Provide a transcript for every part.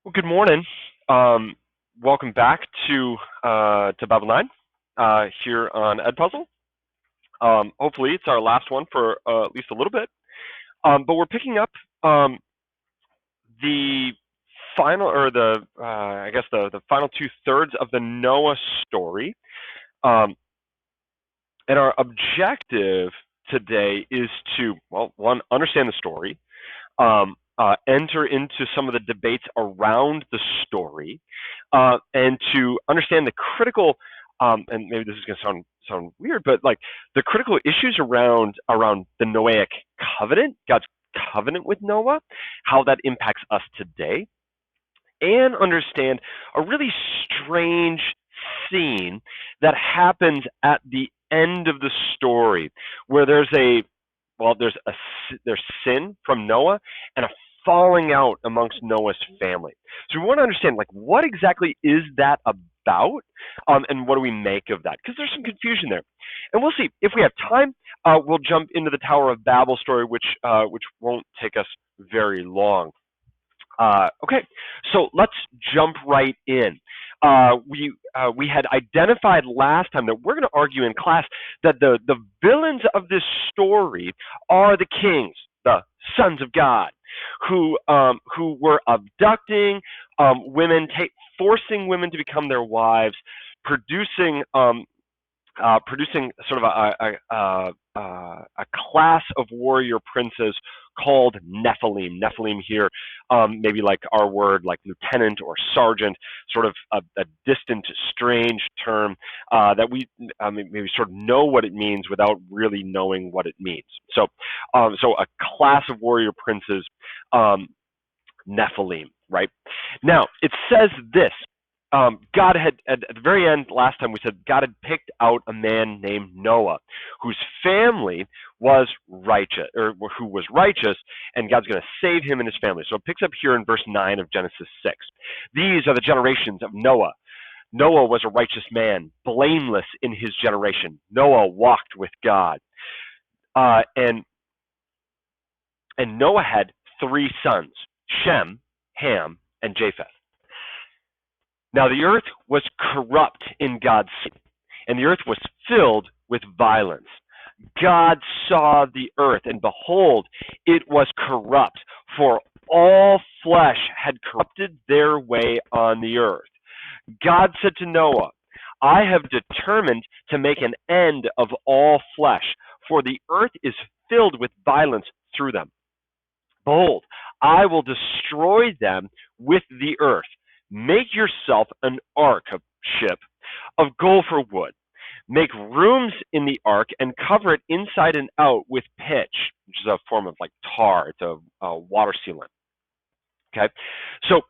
Well, good morning. Welcome back to Babel 9 here on Edpuzzle. Hopefully, it's our last one for at least a little bit. But we're picking up the final, or the final two-thirds of the Noah story. And our objective today is to, well, one, understand the story. Enter into some of the debates around the story, and to understand the critical, and maybe this is going to sound weird, but like the critical issues around the Noahic covenant, God's covenant with Noah, how that impacts us today, and understand a really strange scene that happens at the end of the story, where there's sin from Noah and a falling out amongst Noah's family. So we want to understand, like, what exactly is that about, and what do we make of that? Because there's some confusion there, and we'll see if we have time. We'll jump into the Tower of Babel story, which won't take us very long. Okay, so let's jump right in. We had identified last time that we're going to argue in class that the villains of this story are the kings, the sons of God, who were abducting women, forcing women to become their wives, producing sort of a class of warrior princes called Nephilim. Nephilim here, maybe like our word, like lieutenant or sergeant, sort of a distant, strange term that we maybe sort of know what it means without really knowing what it means. So a class of warrior princes, Nephilim, right? Now, it says this. God had, at the very end, last time we said, God had picked out a man named Noah, whose family was righteous, or who was righteous, and God's going to save him and his family. So it picks up here in verse 9 of Genesis 6. These are the generations of Noah. Noah was a righteous man, blameless in his generation. Noah walked with God. And Noah had three sons, Shem, Ham, and Japheth. Now the earth was corrupt in God's sight, and the earth was filled with violence. God saw the earth, and behold, it was corrupt, for all flesh had corrupted their way on the earth. God said to Noah, I have determined to make an end of all flesh, for the earth is filled with violence through them. Behold, I will destroy them with the earth. Make yourself an ark of ship of gopher wood. Make rooms in the ark and cover it inside and out with pitch, which is a form of like tar. It's a water sealant. Okay, so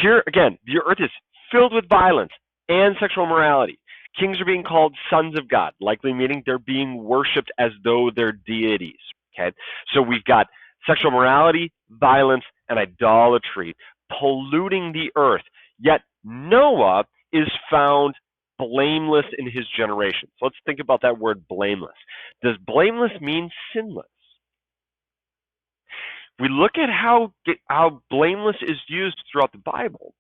here again, the earth is filled with violence and sexual immorality. Kings are being called sons of God, likely meaning they're being worshipped as though they're deities. Okay, so we've got sexual immorality, violence, and idolatry polluting the earth, yet Noah is found blameless in his generation. So let's think about that word blameless. Does blameless mean sinless? We look at how blameless is used throughout the Bible.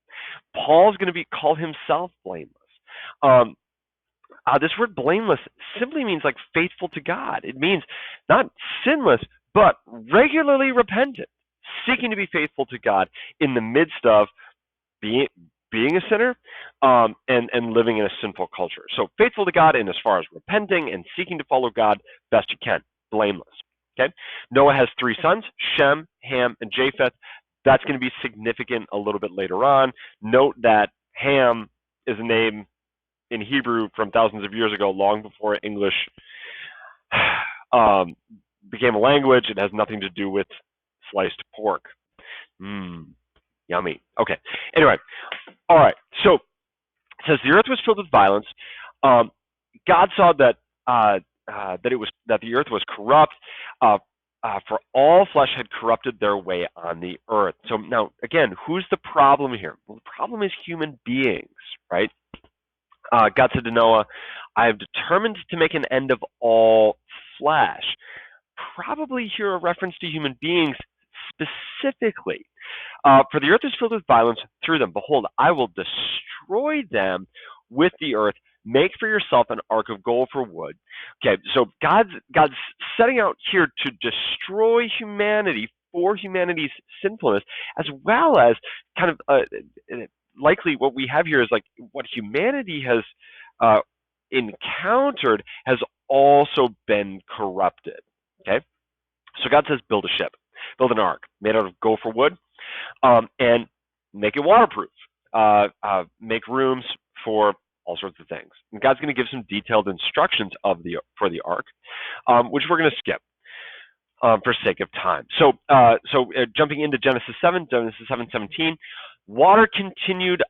Paul's going to call himself blameless. This word blameless simply means like faithful to God. It means not sinless, but regularly repentant, seeking to be faithful to God in the midst of being a sinner, and living in a sinful culture. So faithful to God in as far as repenting and seeking to follow God best you can, blameless. Okay. Noah has three sons, Shem, Ham, and Japheth. That's going to be significant a little bit later on. Note that Ham is a name in Hebrew from thousands of years ago, long before English became a language. It has nothing to do with sliced pork. Yummy. Okay. Anyway, all right. So it says the earth was filled with violence. God saw that the earth was corrupt, for all flesh had corrupted their way on the earth. So now again, who's the problem here? Well, the problem is human beings, right? God said to Noah, I have determined to make an end of all flesh. Probably here a reference to human beings specifically. For the earth is filled with violence through them. Behold, I will destroy them with the earth. Make for yourself an ark of gold for wood. Okay, so God's setting out here to destroy humanity for humanity's sinfulness, as well as kind of likely what we have here is like what humanity has encountered has also been corrupted. Okay, so God says, build a ship, build an ark made out of gopher wood, and make it waterproof. Make rooms for all sorts of things. And God's going to give some detailed instructions for the ark, which we're going to skip for sake of time. So jumping into Genesis 7:17, water continued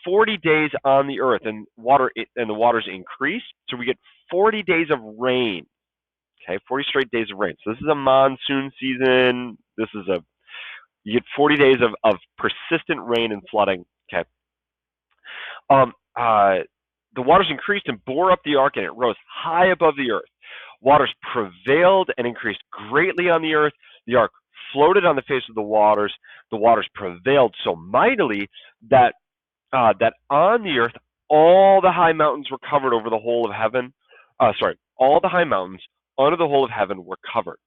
40 days on the earth, and the waters increased. So we get 40 days of rain. Okay, 40 straight days of rain. So this is a monsoon season. You get 40 days of persistent rain and flooding. Okay. The waters increased and bore up the ark, and it rose high above the earth. Waters prevailed and increased greatly on the earth. The ark floated on the face of the waters. The waters prevailed so mightily that on the earth all the high mountains were covered over the whole of heaven. All the high mountains under the whole of heaven were covered.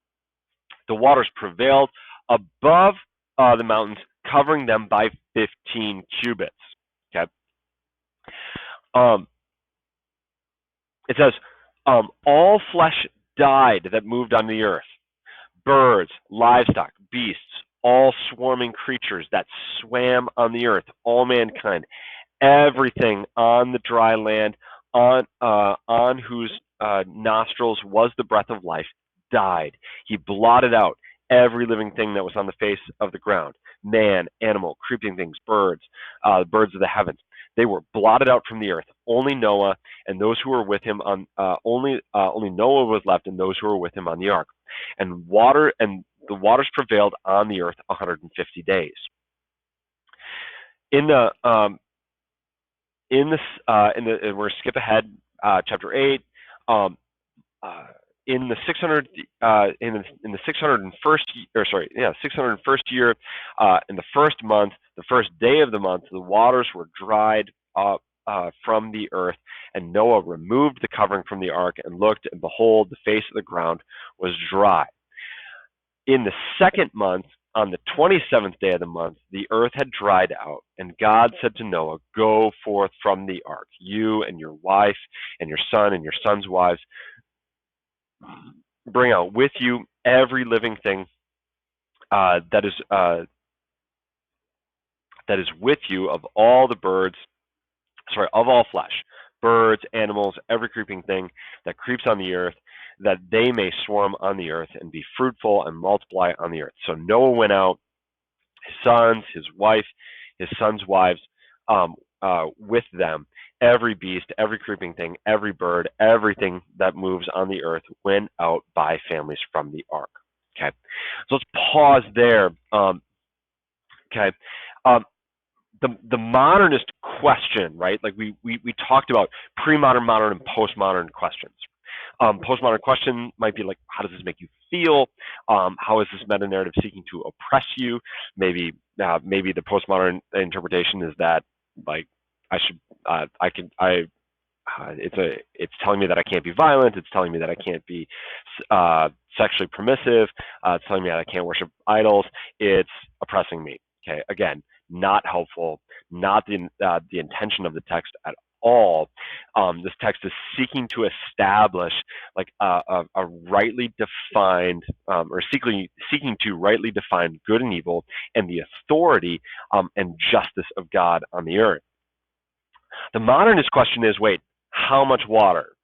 The waters prevailed above the mountains, covering them by 15 cubits. Okay. It says, all flesh died that moved on the earth, birds, livestock, beasts, all swarming creatures that swam on the earth, all mankind, everything on the dry land, on whose nostrils was the breath of life, died. He blotted out every living thing that was on the face of the ground, man, animal, creeping things, birds, birds of the heavens. They were blotted out from the earth. Only Noah and those who were with him on only Noah was left, and those who were with him on the ark. And the waters prevailed on the earth 150 days. We're skip ahead, chapter 8. In the 601st year, in the first month, the first day of the month, the waters were dried up from the earth, and Noah removed the covering from the ark and looked, and behold, the face of the ground was dry. In the second month, on the 27th day of the month, the earth had dried out, and God said to Noah, go forth from the ark, you and your wife and your son and your son's wives. Bring out with you every living thing that is with you of all flesh, birds, animals, every creeping thing that creeps on the earth, that they may swarm on the earth and be fruitful and multiply on the earth. So Noah went out, his sons, his wife, his sons' wives, with them. Every beast, every creeping thing, every bird, everything that moves on the earth went out by families from the ark. Okay, so let's pause there. Okay, the modernist question, right? Like we talked about pre-modern, modern, and postmodern questions. Postmodern question might be like, how does this make you feel? How is this meta-narrative seeking to oppress you? Maybe the postmodern interpretation is that like it's telling me that I can't be violent. It's telling me that I can't be sexually permissive. It's telling me that I can't worship idols. It's oppressing me. Okay, again, not helpful. Not the intention of the text at all. This text is seeking to establish like a rightly defined, or seeking to rightly define good and evil and the authority and justice of God on the earth. The modernist question is, wait, how much water?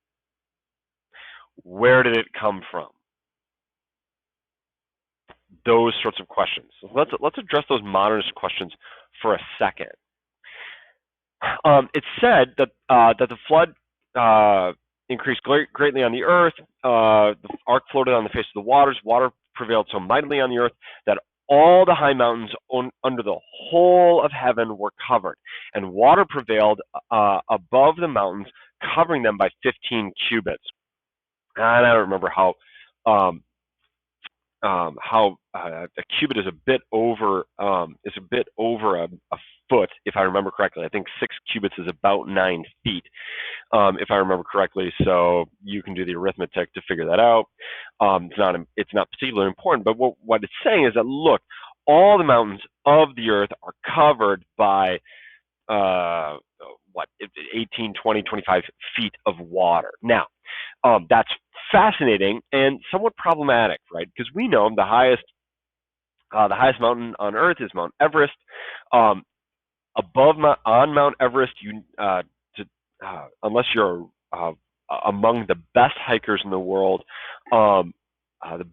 Where did it come from? Those sorts of questions. So let's address those modernist questions for a second. It's said that the flood increased greatly on the earth. The ark floated on the face of the waters. Water prevailed so mightily on the earth that all the high mountains under the whole of heaven were covered, and water prevailed above the mountains, covering them by 15 cubits. And I don't remember how how a cubit is a bit over a foot, if I remember correctly. I think 6 cubits is about 9 feet, if I remember correctly. So you can do the arithmetic to figure that out. It's not particularly important, but what it's saying is that, look, all the mountains of the earth are covered by uh, 18, 20, 25 feet of water. Now, that's fascinating and somewhat problematic, right? Because we know the highest mountain on Earth is Mount Everest. Um, on Mount Everest, unless you're among the best hikers in the world, the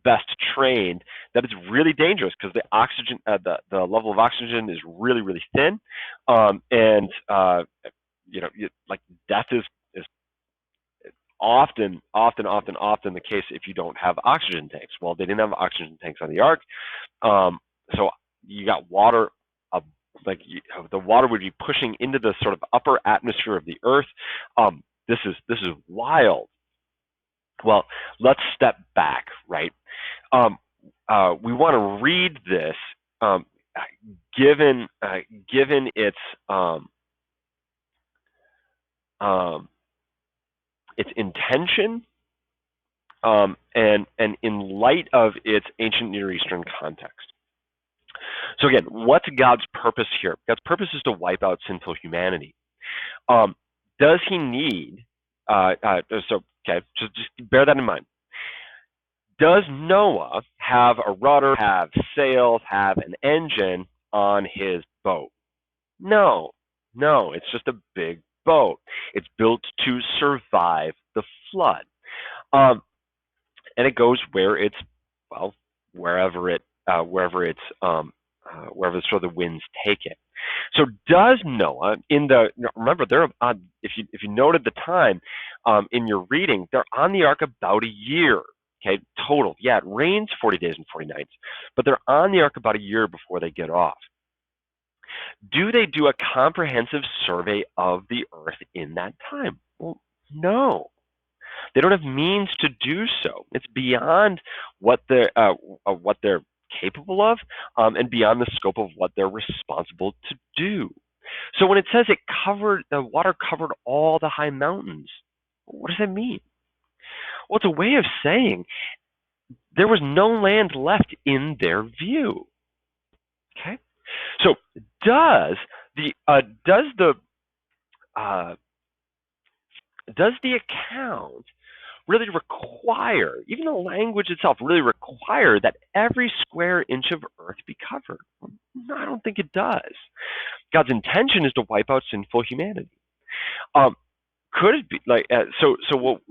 best trained, that is really dangerous because the oxygen, the level of oxygen is really, really thin, and like death is often the case if you don't have oxygen tanks. Well, they didn't have oxygen tanks on the Ark, so you got water. The water would be pushing into the sort of upper atmosphere of the Earth. This is wild. Well, let's step back, right? We want to read this, given its intention, and in light of its ancient Near Eastern context. So again, what's God's purpose here? God's purpose is to wipe out sinful humanity. Does he need? Just bear that in mind. Does Noah have a rudder, have sails, have an engine on his boat? No, it's just a big boat. It's built to survive the flood, and it goes wherever the winds take it. So does Noah remember they're on, if you noted the time in your reading, they're on the ark about a year. Okay, total. Yeah, it rains 40 days and 40 nights, but they're on the ark about a year before they get off. Do they do a comprehensive survey of the earth in that time? Well, no. They don't have means to do so. It's beyond what they're capable of, and beyond the scope of what they're responsible to do. So when it says the water covered all the high mountains, what does that mean? Well, it's a way of saying there was no land left in their view. Okay, so does the account really require, even the language itself really require, that every square inch of earth be covered? No, I don't think it does. God's intention is to wipe out sinful humanity. Could it be like so? What?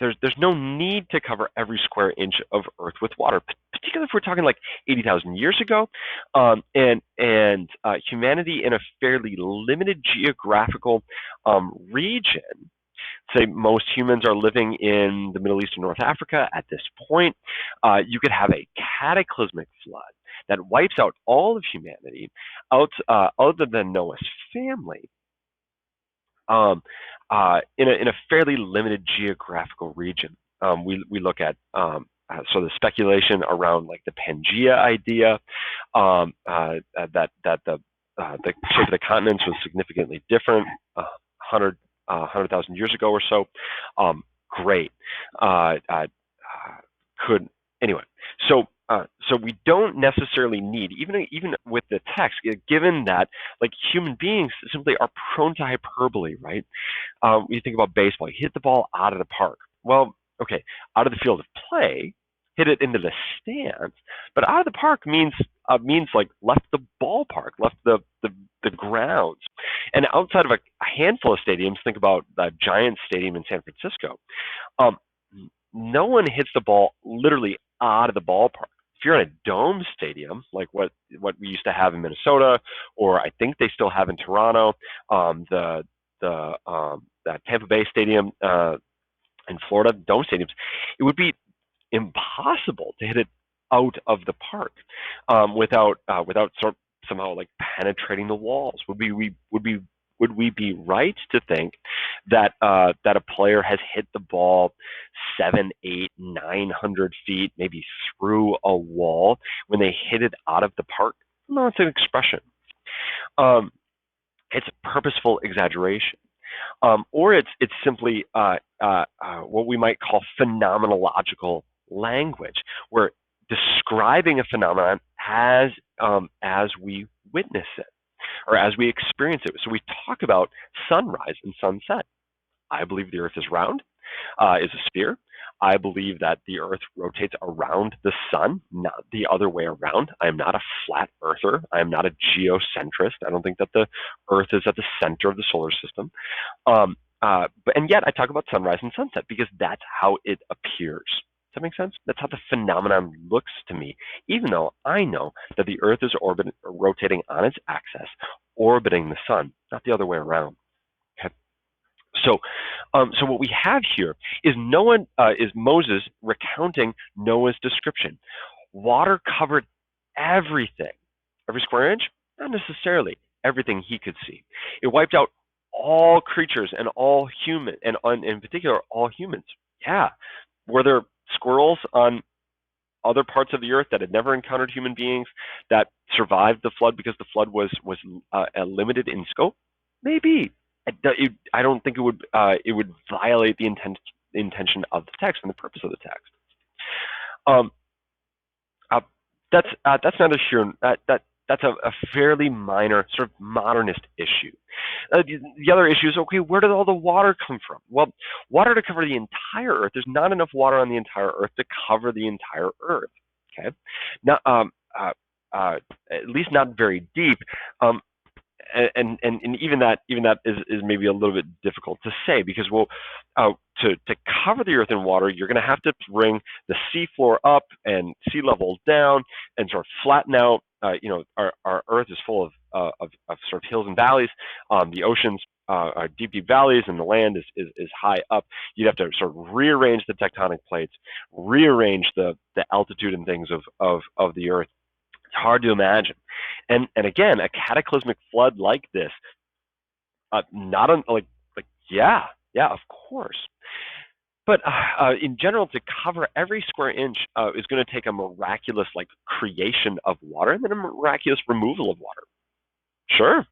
There's no need to cover every square inch of earth with water, particularly if we're talking like 80,000 years ago, and humanity in a fairly limited geographical region. Say most humans are living in the Middle East and North Africa at this point. You could have a cataclysmic flood that wipes out all of humanity, other than Noah's family, in a fairly limited geographical region. We look at so the speculation around like the Pangea idea, that the shape of the continents was significantly different 100,000 years ago or so. Great. Anyway. So we don't necessarily need, even with the text, given that like human beings simply are prone to hyperbole, right? You think about baseball, you hit the ball out of the park. Well, okay, out of the field of play, hit it into the stands, but out of the park means like left the ballpark, left the grounds. And outside of a handful of stadiums, think about the Giants Stadium in San Francisco, no one hits the ball literally out of the ballpark. If you're in a dome stadium, like what we used to have in Minnesota, or I think they still have in Toronto, the Tampa Bay Stadium in Florida, dome stadiums, it would be impossible to hit it out of the park without somehow like penetrating the walls. Would we be right to think that a player has hit the ball 7, 8, 900 feet, maybe through a wall when they hit it out of the park. No, it's an expression. It's purposeful exaggeration. Or it's simply what we might call phenomenological language, where describing a phenomenon as we witness it or as we experience it. So we talk about sunrise and sunset. I believe the Earth is round, is a sphere. I believe that the Earth rotates around the sun, not the other way around. I am not a flat earther. I am not a geocentrist. I don't think that the Earth is at the center of the solar system. And yet I talk about sunrise and sunset because that's how it appears. Does that make sense? That's how the phenomenon looks to me, even though I know that the Earth is rotating on its axis, orbiting the sun, not the other way around. Okay. So what we have here is Moses recounting Noah's description. Water covered everything. Every square inch? Not necessarily. Everything he could see. It wiped out all creatures and all human, and in particular all humans. Yeah. Were there squirrels on other parts of the earth that had never encountered human beings that survived the flood because the flood was limited in scope? Maybe. I don't think it would violate the intention of the text and the purpose of the text. That's neither here. That's a fairly minor sort of modernist issue. The other issue is, okay, where did all the water come from? Well, water to cover the entire Earth. There's not enough water on the entire Earth to cover the entire Earth. Okay, now at least not very deep. And even that is maybe a little bit difficult to say because to cover the Earth in water, you're going to have to bring the seafloor up and sea level down and sort of flatten out. Our Earth is full of sort of hills and valleys. The oceans are deep valleys, and the land is high up. You'd have to sort of rearrange the tectonic plates, rearrange the altitude and things of the Earth. It's hard to imagine. And again, a cataclysmic flood like this, yeah, of course. But in general, to cover every square inch is going to take a miraculous creation of water and then a miraculous removal of water. Sure,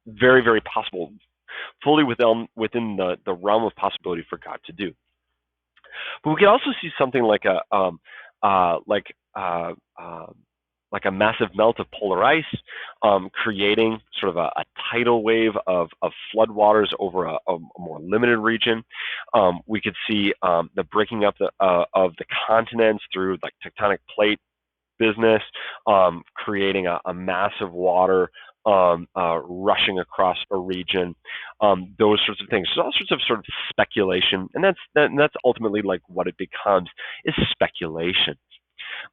very, very possible, fully within the realm of possibility for God to do. But we could also see something like a massive melt of polar ice, creating sort of a tidal wave of floodwaters over a more limited region. We could see the breaking up of the continents through tectonic plate business, creating a massive water rushing across a region. Those sorts of things. There's all sorts of sort of speculation, and that's ultimately what it becomes, is speculation.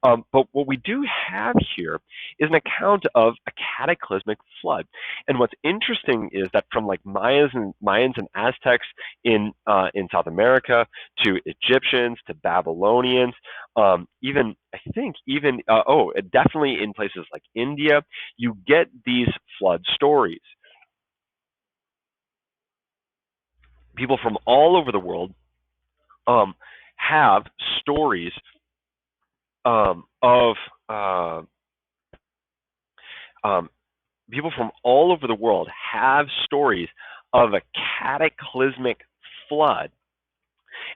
But what we do have here is an account of a cataclysmic flood. And what's interesting is that from Mayans and Aztecs in South America to Egyptians to Babylonians, definitely in places like India, you get these flood stories. People from all over the world have stories people from all over the world have stories of a cataclysmic flood.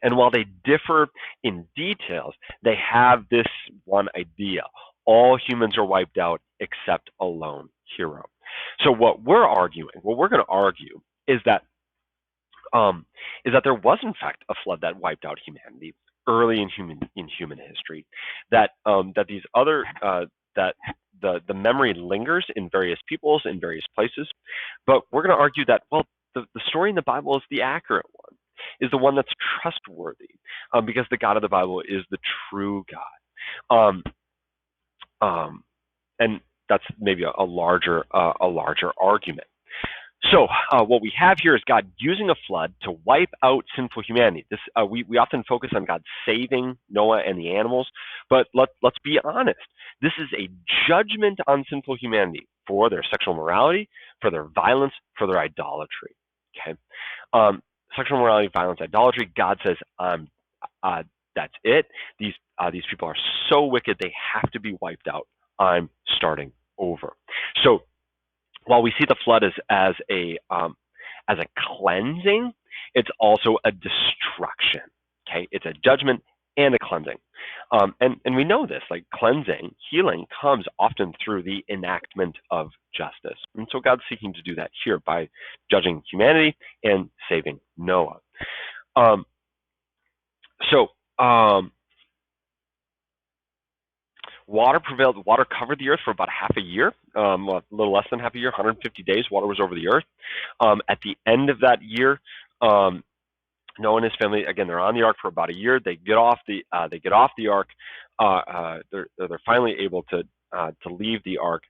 And while they differ in details, they have this one idea. All humans are wiped out except a lone hero. So what we're going to argue is that there was in fact a flood that wiped out humanity early in human history, that these other that the memory lingers in various peoples in various places, but we're going to argue that the story in the Bible is the accurate one, is the one that's trustworthy, because the God of the Bible is the true God, and that's maybe a larger argument. So what we have here is God using a flood to wipe out sinful humanity. This we often focus on God saving Noah and the animals, but let's be honest. This is a judgment on sinful humanity for their sexual morality, for their violence, for their idolatry. Okay, sexual immorality, violence, idolatry. God says, that's it. These people are so wicked they have to be wiped out. I'm starting over. So while we see the flood as a cleansing, it's also a destruction. Okay, it's a judgment and a cleansing. And we know this, like cleansing, healing comes often through the enactment of justice. And so God's seeking to do that here by judging humanity and saving Noah. Water prevailed. Water covered the earth for about half a year, a little less than half a year, 150 days. Water was over the earth. At the end of that year, Noah and his family, again, they're on the ark for about a year. They get off the ark. They're finally able to leave the ark.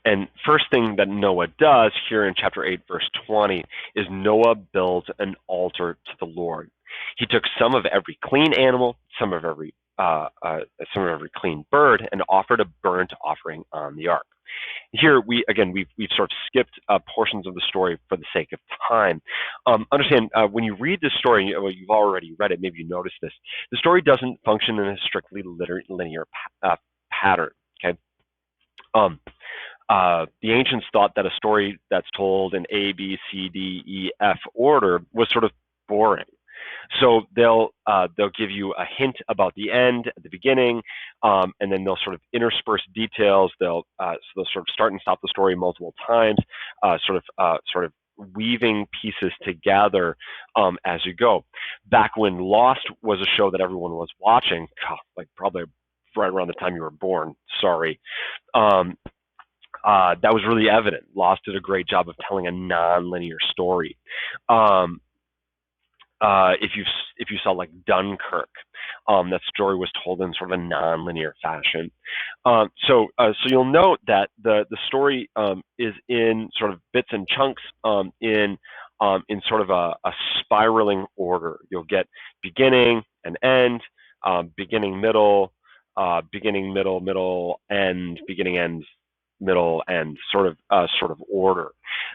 And first thing that Noah does here in chapter 8, verse 20, is Noah builds an altar to the Lord. He took some of every clean animal, some of every clean bird, and offered a burnt offering on the ark. Here we've sort of skipped portions of the story for the sake of time. Understand, when you read this story, you've already read it, maybe you noticed this. The story doesn't function in a strictly linear pattern. Okay. The ancients thought that a story that's told in A, B, C, D, E, F order was sort of boring. So they'll give you a hint about the end at the beginning, and then they'll sort of intersperse details. They'll sort of start and stop the story multiple times, sort of weaving pieces together as you go. Back when Lost was a show that everyone was watching, like probably right around the time you were born. Sorry. That was really evident. Lost did a great job of telling a non-linear story. If you saw like Dunkirk, that story was told in sort of a non-linear fashion. So you'll note that the story is in sort of bits and chunks, in sort of a spiraling order. You'll get beginning and end, beginning, middle, middle, end, beginning, end, middle, end, sort of order,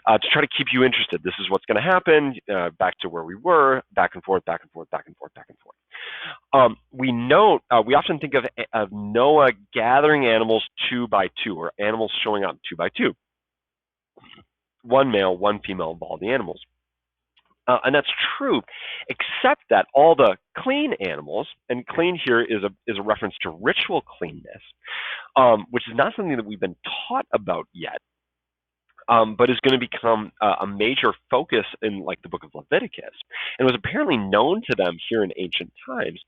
to try to keep you interested. This is what's going to happen, back to where we were, back and forth, back and forth, back and forth, back and forth. We often think of Noah gathering animals 2 by 2, or animals showing up 2 by 2, one male, one female of all the animals. And that's true, except that all the clean animals, and clean here is a reference to ritual cleanness, which is not something that we've been taught about yet, but is going to become a major focus in like the book of Leviticus, and was apparently known to them here in ancient times,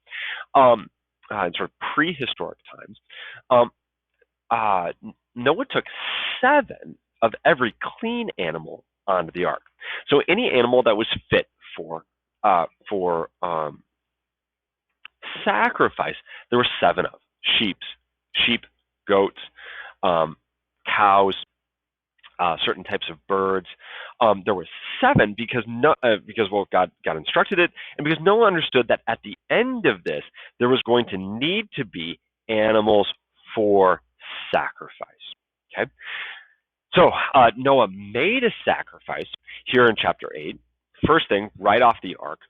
in sort of prehistoric times. Noah took 7 of every clean animal onto the ark. So any animal that was fit for sacrifice, there were 7 of. Sheep, goats, cows, certain types of birds. There were 7 because God instructed it, and because Noah understood that at the end of this there was going to need to be animals for sacrifice. Okay. So Noah made a sacrifice here in chapter 8. First thing, right off the ark,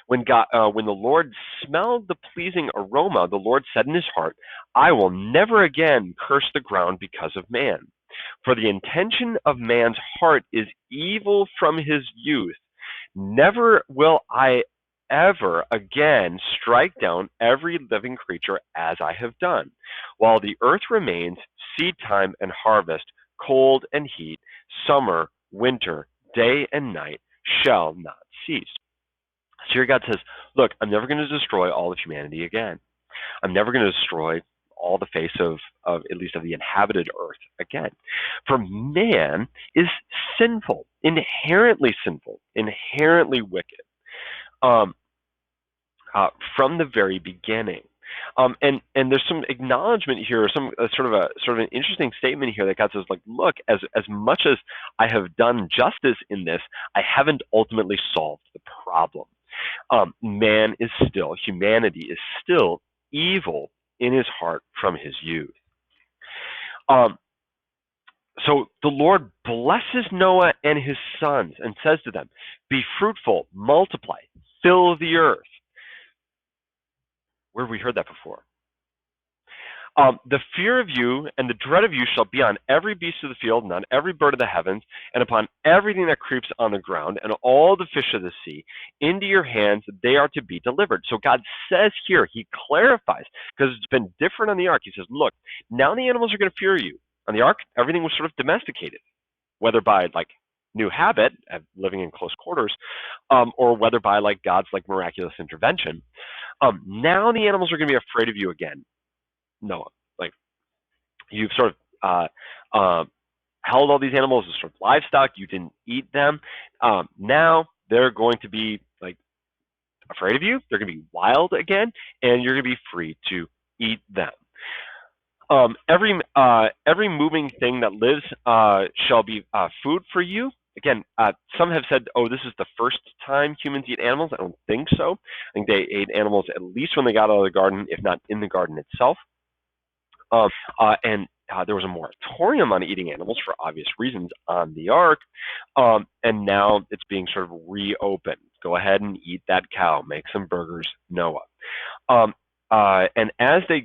when the Lord smelled the pleasing aroma, the Lord said in his heart, "I will never again curse the ground because of man. For the intention of man's heart is evil from his youth. Never will I ever again strike down every living creature as I have done. While the earth remains, seed time and harvest, cold and heat, summer, winter, day and night shall not cease." So here God says, look, I'm never going to destroy all of humanity again. I'm never going to destroy all the face of at least of the inhabited earth again. For man is sinful, inherently wicked, from the very beginning. And there's some acknowledgement here, some sort of an interesting statement here that God says, like, look, as much as I have done justice in this, I haven't ultimately solved the problem. Humanity is still evil in his heart from his youth. So the Lord blesses Noah and his sons and says to them, be fruitful, multiply, fill the earth. Where have we heard that before? The fear of you and the dread of you shall be on every beast of the field, and on every bird of the heavens, and upon everything that creeps on the ground, and all the fish of the sea. Into your hands they are to be delivered. So God says here, he clarifies, because it's been different on the ark. He says, look, now the animals are going to fear you. On the ark, everything was sort of domesticated, whether by like new habit, living in close quarters, or whether by like God's like miraculous intervention. Now the animals are going to be afraid of you again. Noah, like you've sort of held all these animals as sort of livestock. You didn't eat them. Now they're going to be like afraid of you. They're going to be wild again, and you're going to be free to eat them. Every moving thing that lives shall be food for you. Again, some have said, oh, this is the first time humans eat animals. I don't think so. I think they ate animals at least when they got out of the garden, if not in the garden itself. And there was a moratorium on eating animals for obvious reasons on the ark, and now it's being sort of reopened. Go ahead and eat that cow. Make some burgers, Noah. And as I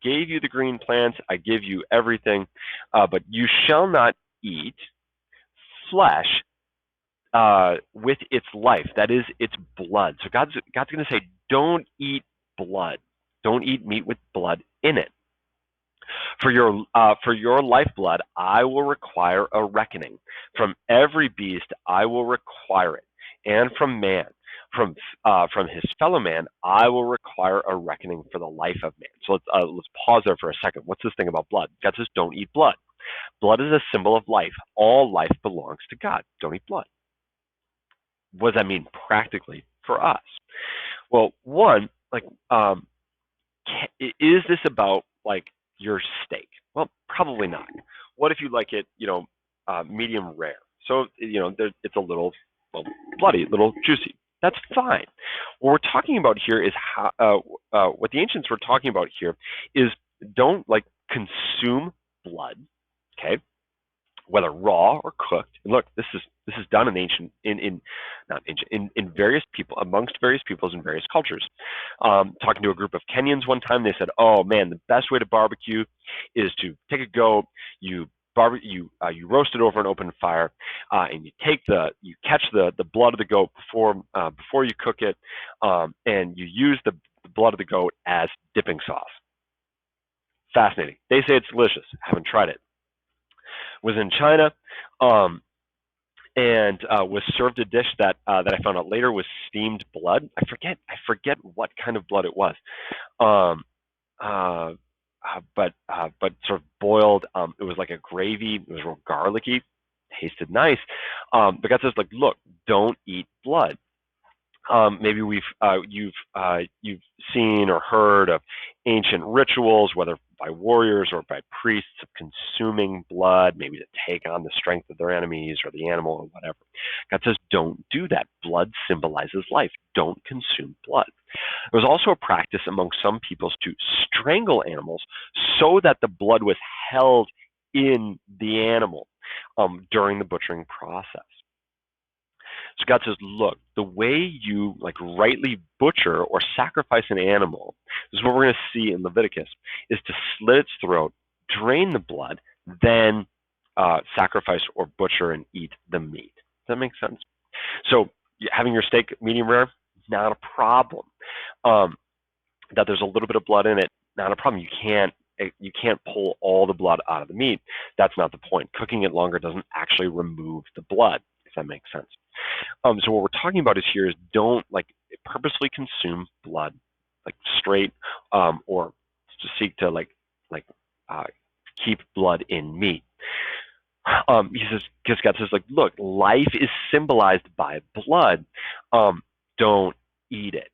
gave you the green plants, I give you everything, but you shall not eat flesh with its life, that is its blood. So God's going to say, don't eat blood. Don't eat meat with blood in it. For your lifeblood, I will require a reckoning. From every beast, I will require it, and from man, from his fellow man, I will require a reckoning for the life of man. So let's pause there for a second. What's this thing about blood? God says, don't eat blood. Blood is a symbol of life. All life belongs to God. Don't eat blood. What does that mean practically for us? Well, one, like, is this about like your steak? Well, probably not. What if you like it, medium rare? So, it's a little, well, bloody, a little juicy. That's fine. What we're talking about here is how, what the ancients were talking about here is don't like consume blood, okay? Whether raw or cooked. And look, this is done in various people, amongst various peoples in various cultures. Talking to a group of Kenyans one time, they said, "Oh man, the best way to barbecue is to take a goat, you roast it over an open fire, and you catch the blood of the goat before you cook it, and you use the blood of the goat as dipping sauce." Fascinating. They say it's delicious. Haven't tried it. Was in China, and was served a dish that I found out later was steamed blood. I forget what kind of blood it was, but sort of boiled. It was like a gravy. It was real garlicky, tasted nice. But God says, like, look, don't eat blood. Maybe you've seen or heard of ancient rituals, whether by warriors or by priests, of consuming blood, maybe to take on the strength of their enemies or the animal or whatever. God says, don't do that. Blood symbolizes life. Don't consume blood. There was also a practice among some peoples to strangle animals so that the blood was held in the animal during the butchering process. So God says, look, the way you like rightly butcher or sacrifice an animal, this is what we're going to see in Leviticus, is to slit its throat, drain the blood, then sacrifice or butcher and eat the meat. Does that make sense? So having your steak medium rare, not a problem. That there's a little bit of blood in it, not a problem. You can't pull all the blood out of the meat. That's not the point. Cooking it longer doesn't actually remove the blood, if that makes sense. So what we're talking about here is don't like purposely consume blood, like straight, or to seek to keep blood in meat. He says, because God says, like, look, life is symbolized by blood. Don't eat it.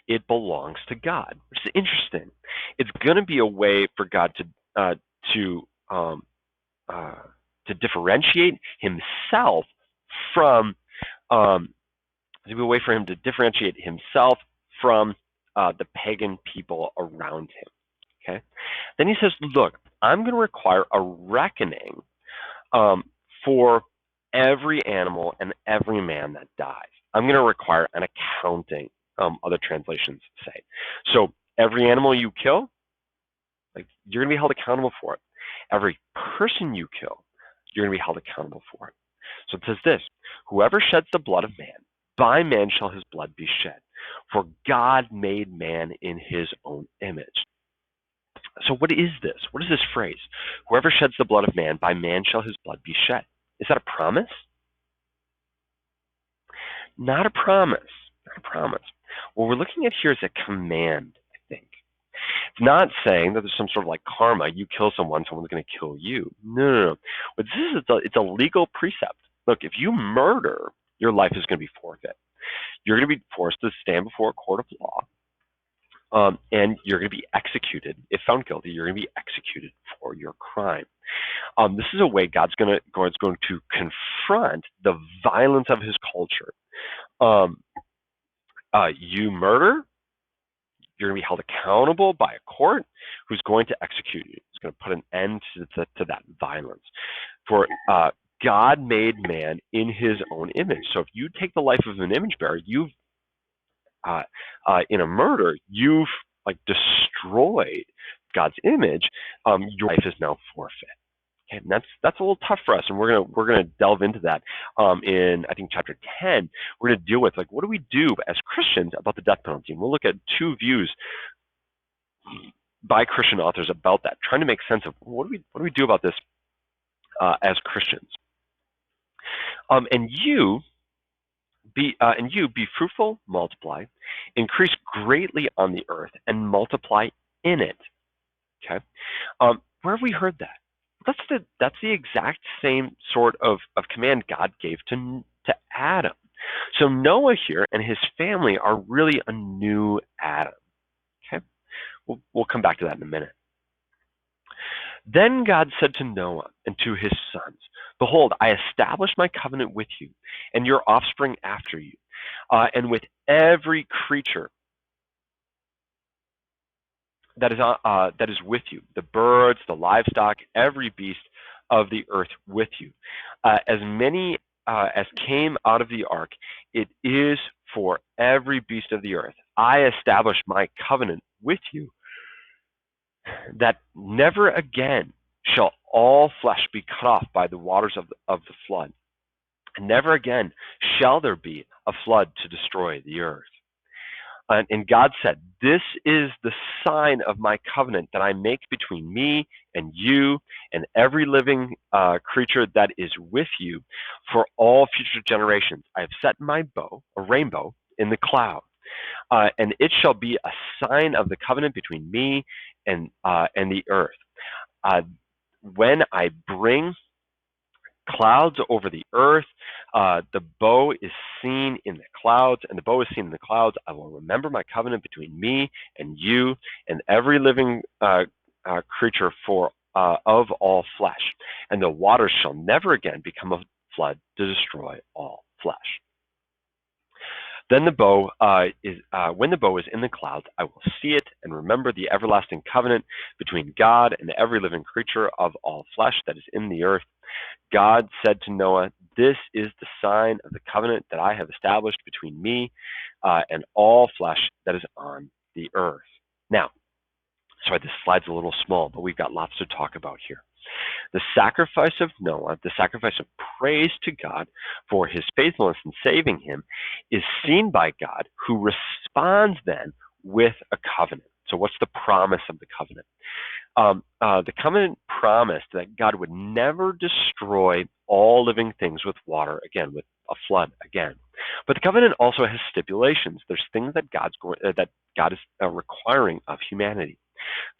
It belongs to God, which is interesting. It's going to be a way for God to differentiate Himself from to be a way for Him to differentiate Himself from the pagan people around Him. Okay. Then He says, look, I'm going to require a reckoning for every animal and every man that dies. I'm going to require an accounting, other translations say. So every animal you kill, like, you're going to be held accountable for it. Every person you kill, you're going to be held accountable for it. So it says this: whoever sheds the blood of man, by man shall his blood be shed. For God made man in his own image. So what is this? What is this phrase? Whoever sheds the blood of man, by man shall his blood be shed. Is that a promise? Not a promise. Not a promise. What we're looking at here is a command, I think. It's not saying that there's some sort of like karma. You kill someone, someone's going to kill you. No. What this is, it's a legal precept. Look, if you murder, your life is going to be forfeit. You're going to be forced to stand before a court of law, and you're going to be executed. If found guilty, you're going to be executed for your crime. This is a way God's going to confront the violence of his culture. You murder, you're going to be held accountable by a court who's going to execute you. It's going to put an end to that violence. For God made man in his own image. So if you take the life of an image bearer, you've in a murder, you've like destroyed God's image. Your life is now forfeit. Okay, and that's a little tough for us, and we're gonna delve into that in, I think, chapter 10. We're gonna deal with, like, what do we do as Christians about the death penalty, and we'll look at two views by Christian authors about that, trying to make sense of what do we do about this as Christians. And you be fruitful, multiply, increase greatly on the earth, and multiply in it. Okay, where have we heard that? That's the exact same sort of command God gave to Adam. So Noah here and his family are really a new Adam. Okay, we'll come back to that in a minute. Then God said to Noah and to his sons, behold, I establish my covenant with you and your offspring after you, and with every creature that is with you, the birds, the livestock, every beast of the earth with you. As many as came out of the ark, it is for every beast of the earth. I establish my covenant with you, that never again shall all flesh be cut off by the waters of the flood. And never again shall there be a flood to destroy the earth. And God said, this is the sign of my covenant that I make between me and you and every living creature that is with you for all future generations. I have set my bow, a rainbow, in the cloud. And it shall be a sign of the covenant between me and the earth. When I bring clouds over the earth, the bow is seen in the clouds, and the bow is seen in the clouds. I will remember my covenant between me and you and every living creature of all flesh, and the waters shall never again become a flood to destroy all flesh. Then when the bow is in the clouds, I will see it and remember the everlasting covenant between God and every living creature of all flesh that is in the earth. God said to Noah, this is the sign of the covenant that I have established between me and all flesh that is on the earth. Now, sorry, this slide's a little small, but we've got lots to talk about here. The sacrifice of Noah, the sacrifice of praise to God for his faithfulness in saving him, is seen by God, who responds then with a covenant. So what's the promise of the covenant? The covenant promised that God would never destroy all living things with water again, with a flood again. But the covenant also has stipulations. There's things that God is requiring of humanity.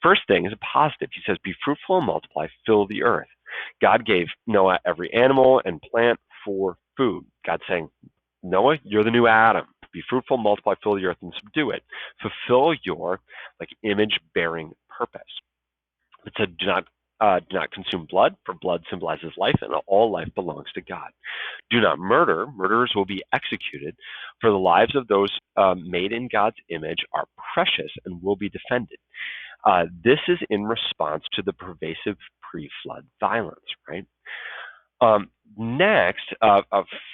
First thing is a positive. He says, be fruitful and multiply, fill the earth. God gave Noah every animal and plant for food. God's saying, Noah, you're the new Adam. Be fruitful, multiply, fill the earth, and subdue it. Fulfill your image-bearing purpose. It said, do not consume blood, for blood symbolizes life, and all life belongs to God. Do not murder. Murderers will be executed, for the lives of those made in God's image are precious and will be defended. This is in response to the pervasive pre-flood violence, right? Next,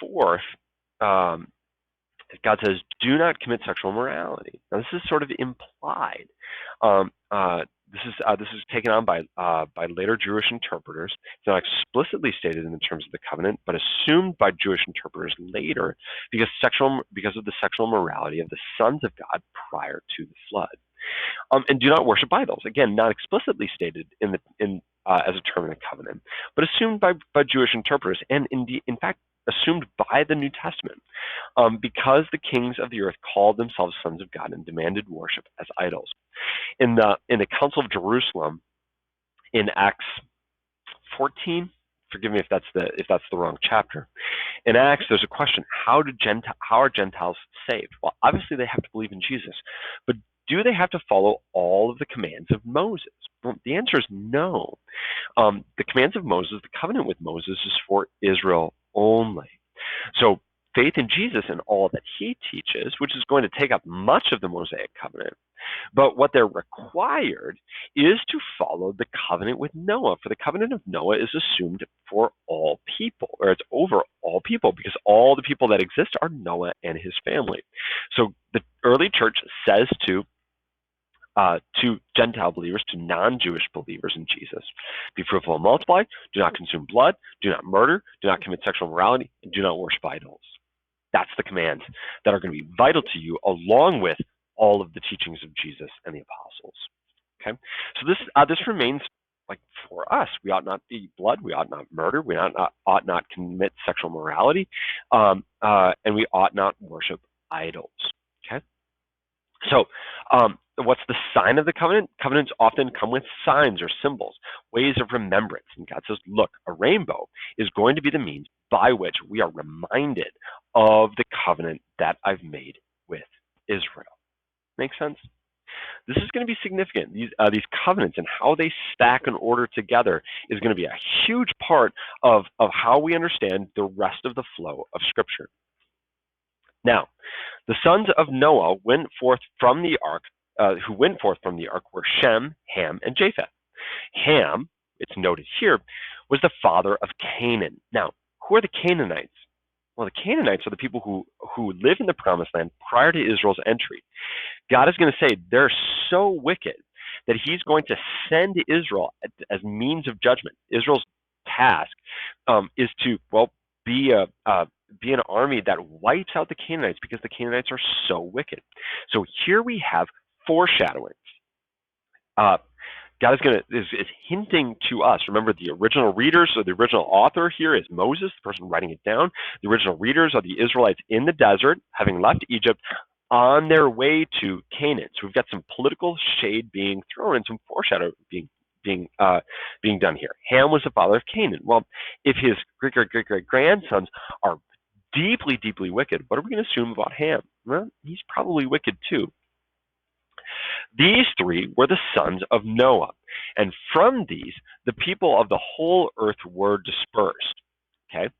fourth, um, God says, "Do not commit sexual immorality." Now, this is sort of implied. Um, uh, this is taken on by later Jewish interpreters. It's not explicitly stated in the terms of the covenant, but assumed by Jewish interpreters later because of the sexual morality of the sons of God prior to the flood. And do not worship idols. Again, not explicitly stated as a term in the covenant, but assumed by Jewish interpreters, and indeed, in fact, assumed by the New Testament, because the kings of the earth called themselves sons of God and demanded worship as idols. In the Council of Jerusalem, in Acts 14, forgive me if that's the wrong chapter. In Acts, there's a question: how are Gentiles saved? Well, obviously they have to believe in Jesus, but do they have to follow all of the commands of Moses? Well, the answer is no. The commands of Moses, the covenant with Moses, is for Israel only. So faith in Jesus and all that he teaches, which is going to take up much of the Mosaic covenant, but what they're required is to follow the covenant with Noah. For the covenant of Noah is assumed for all people, or it's over all people, because all the people that exist are Noah and his family. So the early church says to Gentile believers, to non-Jewish believers in Jesus, be fruitful and multiply, do not consume blood, do not murder, do not commit sexual immorality, and do not worship idols. That's the commands that are going to be vital to you, along with all of the teachings of Jesus and the apostles. Okay, so this remains like for us. We ought not eat blood. We ought not murder. We ought not commit sexual morality, and we ought not worship idols. Okay. So, what's the sign of the covenant? Covenants often come with signs or symbols, ways of remembrance. And God says, look, a rainbow is going to be the means by which we are reminded of the covenant that I've made with Israel. Make sense? This is going to be significant. These covenants and how they stack and order together is going to be a huge part of how we understand the rest of the flow of Scripture. Now, the sons of Noah went forth from the ark, were Shem, Ham, and Japheth. Ham, it's noted here, was the father of Canaan. Now, who are the Canaanites? Well, the Canaanites are the people who live in the Promised Land prior to Israel's entry. God is going to say they're so wicked that he's going to send Israel as means of judgment. Israel's task is to, be an army that wipes out the Canaanites because the Canaanites are so wicked. So here we have foreshadowings. God is hinting to us. Remember, the original readers, so the original author here is Moses, the person writing it down. The original readers are the Israelites in the desert, having left Egypt, on their way to Canaan. So we've got some political shade being thrown and some foreshadow being done here. Ham was the father of Canaan. Well, if his great-great-great-grandsons are deeply, deeply wicked, what are we going to assume about Ham? Well, he's probably wicked too. These three were the sons of Noah, and from these, the people of the whole earth were dispersed. Okay.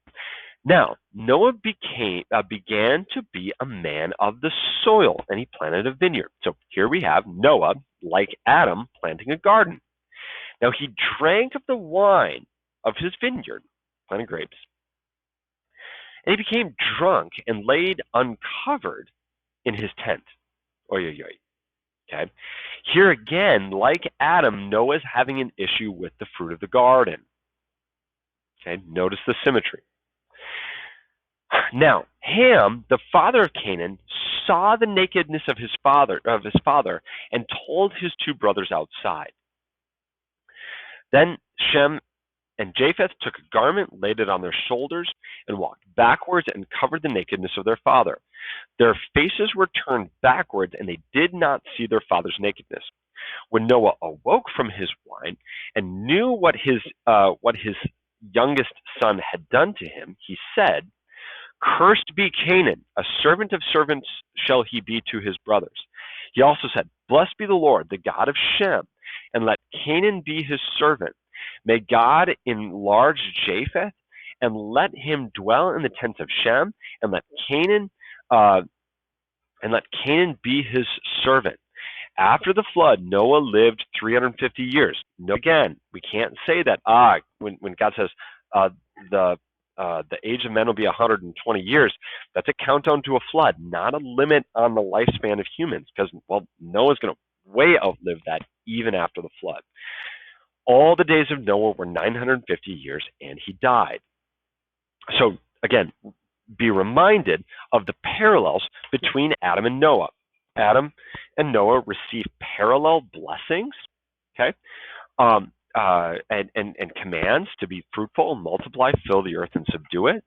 Now, Noah began to be a man of the soil, and he planted a vineyard. So here we have Noah, like Adam, planting a garden. Now, he drank of the wine of his vineyard, planted grapes, and he became drunk and laid uncovered in his tent. Oy, oy, oy. Okay. Here again, like Adam, Noah's having an issue with the fruit of the garden. Okay. Notice the symmetry. Now, Ham, the father of Canaan, saw the nakedness of his father, and told his two brothers outside. Then Shem and Japheth took a garment, laid it on their shoulders, and walked backwards and covered the nakedness of their father. Their faces were turned backwards, and they did not see their father's nakedness. When Noah awoke from his wine and knew what his youngest son had done to him, he said, "Cursed be Canaan, a servant of servants shall he be to his brothers." He also said, "Blessed be the Lord, the God of Shem, and let Canaan be his servant. May God enlarge Japheth, and let him dwell in the tents of Shem, and let Canaan be his servant." After the flood, Noah lived 350 years. No, again, we can't say that when God says uh, the the age of men will be 120 years, that's a countdown to a flood, not a limit on the lifespan of humans, because Noah's going to way outlive that even after the flood. All the days of Noah were 950 years, and he died. So again, be reminded of the parallels between Adam and Noah. Adam and Noah received parallel blessings, okay, and commands to be fruitful, multiply, fill the earth, and subdue it.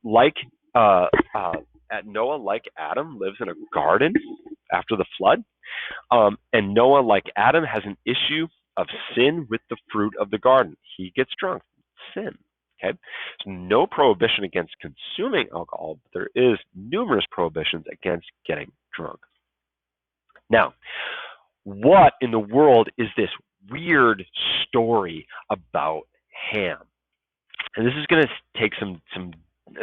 Like at Noah, like Adam, lives in a garden after the flood, and Noah, like Adam, has an issue of sin with the fruit of the garden. He gets drunk, sin. Okay, so no prohibition against consuming alcohol, but there is numerous prohibitions against getting drunk. Now, what in the world is this weird story about Ham? And this is going to take some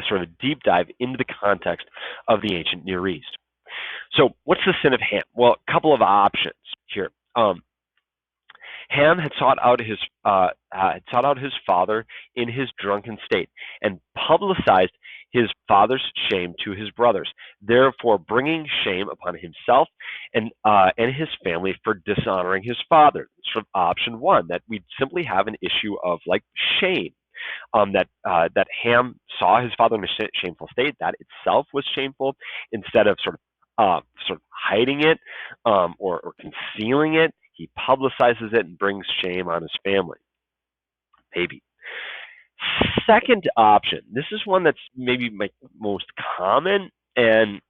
sort of deep dive into the context of the ancient Near East. So, what's the sin of Ham? Well, a couple of options here. Ham had sought out his father in his drunken state and publicized his father's shame to his brothers, therefore bringing shame upon himself and his family for dishonoring his father. Sort of option one, that we'd simply have an issue of like shame. That Ham saw his father in a shameful state. That itself was shameful. Instead of sort of hiding it or concealing it, he publicizes it and brings shame on his family. Maybe. Second option, this is one that's maybe my most common and